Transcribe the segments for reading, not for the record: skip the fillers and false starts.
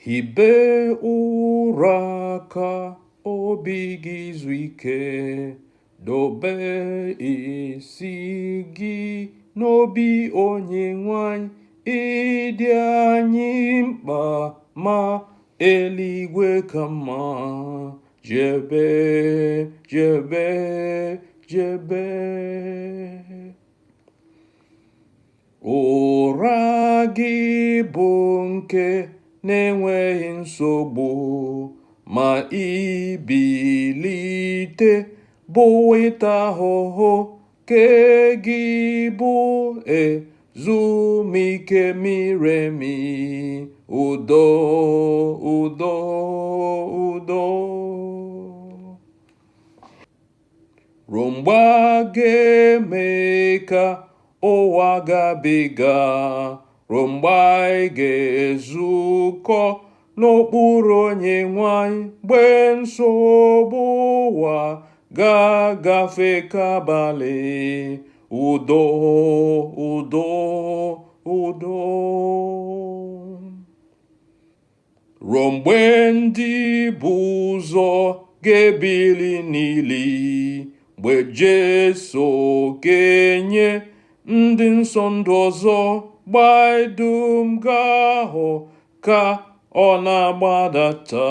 Hibe ụra ka obi gị zuo ike, dobe isi gị n'obi Onyenwai, ịdị anyị mkpa ma eluigwe ka mma. Jebe, jebe, jebe. Ụra gị bụ nke na-enweghị nsogbu, ma ibilite bụ ita-ahuhu ke gị bụ ezum-ike mir'emị. Udo, udo, udo. Ruo mgbe a ga-eme ka ụwa gabiga, ruo mgbe anyị ga-ezukọ n'okpuru Onyenwai, mgbe nsogbu ụwa ga-agafe ka abalị. Udo, udo, udo. Ruo mgbe ndị bụ ụzọ ga-ebili n'ili, mgbe Jeeso ga-enye ndị nsọ ndụ ọzọ, Mgb'ai dum ga-ahụ ka ọ na-agbadata.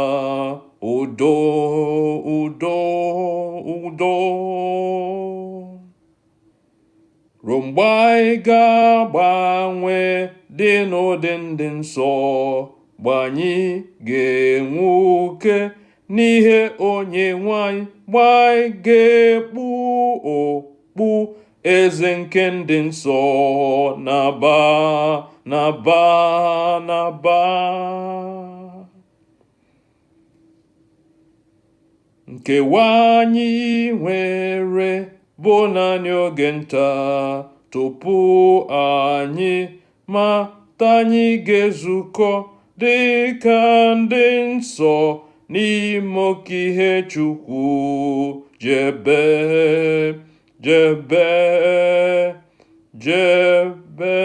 Udo, udo, udo. Ruo mgbe anyị ga-agbanwe dị n'ụdị ndị nsọ, mgbe anyị ga-enwuke n'ihe Onyenwai, mgbe anyị ga-ekpu okpu-eze nke ndị nsọ. Naaba, Naaba, Naaba. Nkewa anyị nwere bụ naanị oge nta, Tupuu anyị mata anyị ga-ezukọ dịka ndị nsọ n'ime oke ihe Chukwu. Jebe, jebe, jebe.